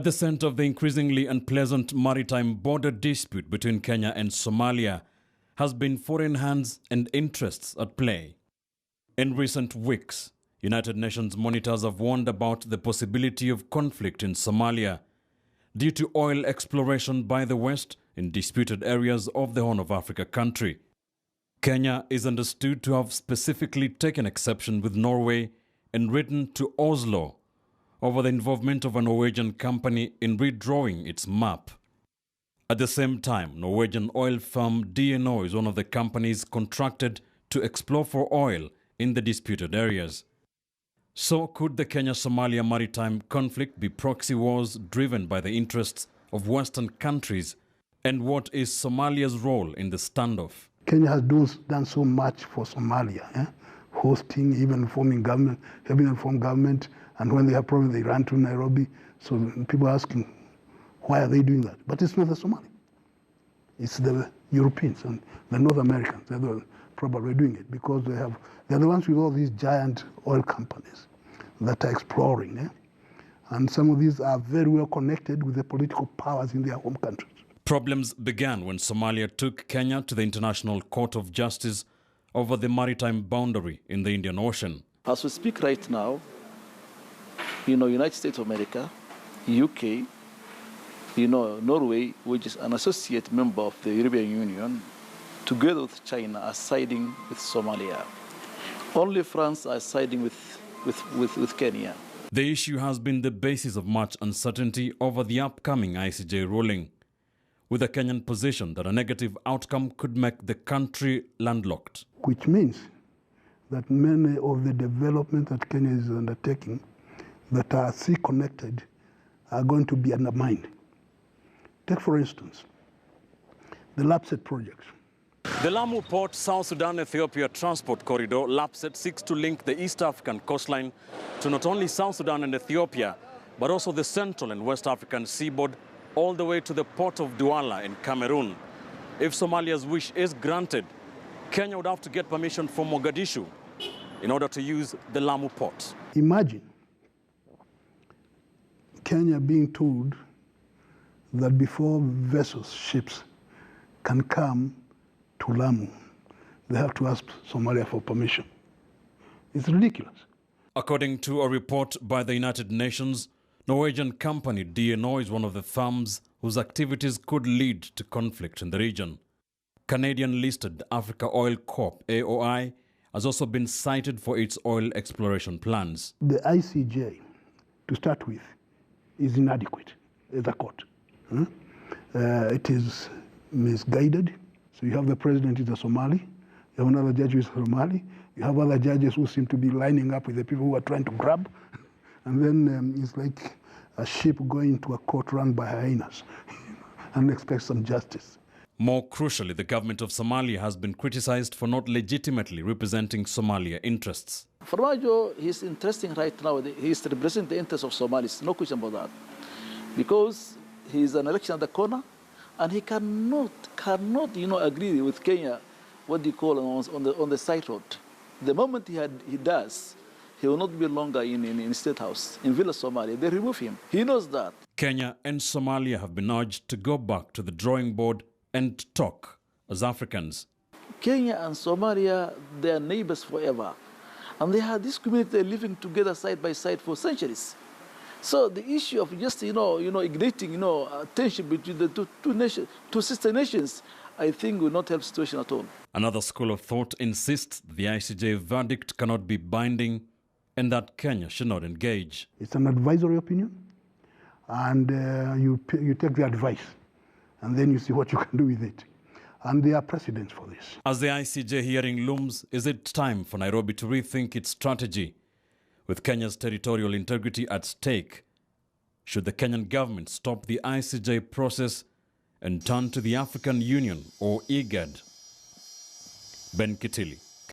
At the center of the increasingly unpleasant maritime border dispute between Kenya and Somalia has been foreign hands and interests at play. In recent weeks, United Nations monitors have warned about the possibility of conflict in Somalia due to oil exploration by the West in disputed areas of the Horn of Africa country. Kenya is understood to have specifically taken exception with Norway and written to Oslo over the involvement of a Norwegian company in redrawing its map. At the same time, Norwegian oil firm DNO is one of the companies contracted to explore for oil in the disputed areas. So could the Kenya-Somalia maritime conflict be proxy wars driven by the interests of Western countries? And what is Somalia's role in the standoff? Kenya has done so much for Somalia, hosting, even forming government, helping them form government, and when they have problems, they run to Nairobi. So people are asking, why are they doing that? But it's not the Somali. It's the Europeans and the North Americans. They're probably doing it because they're the ones with all these giant oil companies that are exploring. And some of these are very well connected with the political powers in their home countries. Problems began when Somalia took Kenya to the International Court of Justice over the maritime boundary in the Indian Ocean. As we speak right now, United States of America, UK, Norway, which is an associate member of the European Union, together with China, are siding with Somalia. Only France are siding with Kenya. The issue has been the basis of much uncertainty over the upcoming ICJ ruling, with a Kenyan position that a negative outcome could make the country landlocked. Which means that many of the development that Kenya is undertaking that are sea connected are going to be undermined. Take, for instance, the LAPSET project. The Lamu Port South Sudan-Ethiopia transport corridor, LAPSET, seeks to link the East African coastline to not only South Sudan and Ethiopia, but also the Central and West African seaboard, all the way to the port of Douala in Cameroon. If Somalia's wish is granted, Kenya would have to get permission from Mogadishu in order to use the Lamu port. Imagine Kenya being told that before vessels, ships, can come to Lamu, they have to ask Somalia for permission. It's ridiculous. According to a report by the United Nations, Norwegian company DNO is one of the firms whose activities could lead to conflict in the region. Canadian-listed Africa Oil Corp, AOI, has also been cited for its oil exploration plans. The ICJ, to start with, is inadequate as a court. It is misguided. So you have the president is a Somali, you have another judge who is Somali, you have other judges who seem to be lining up with the people who are trying to grab, and then it's like a ship going to a court run by hyenas and expect some justice. More crucially, the government of Somalia has been criticized for not legitimately representing Somalia interests. Farmajo, he's interesting right now. He's representing the interests of Somalis, no question about that. Because he's an election at the corner, and he cannot, agree with Kenya, what do you call on the side road. The moment he does, he will not be longer in State House, in Villa Somalia. They remove him. He knows that. Kenya and Somalia have been urged to go back to the drawing board and talk as Africans. Kenya and Somalia, they are neighbors forever. And they have this community living together side by side for centuries. So the issue of just, igniting, tension between the two sister nations, I think will not help the situation at all. Another school of thought insists the ICJ verdict cannot be binding and that Kenya should not engage. It's an advisory opinion, and you take the advice, and then you see what you can do with it. And there are precedents for this. As the ICJ hearing looms, is it time for Nairobi to rethink its strategy? With Kenya's territorial integrity at stake, should the Kenyan government stop the ICJ process and turn to the African Union or IGAD? Ben Kitili.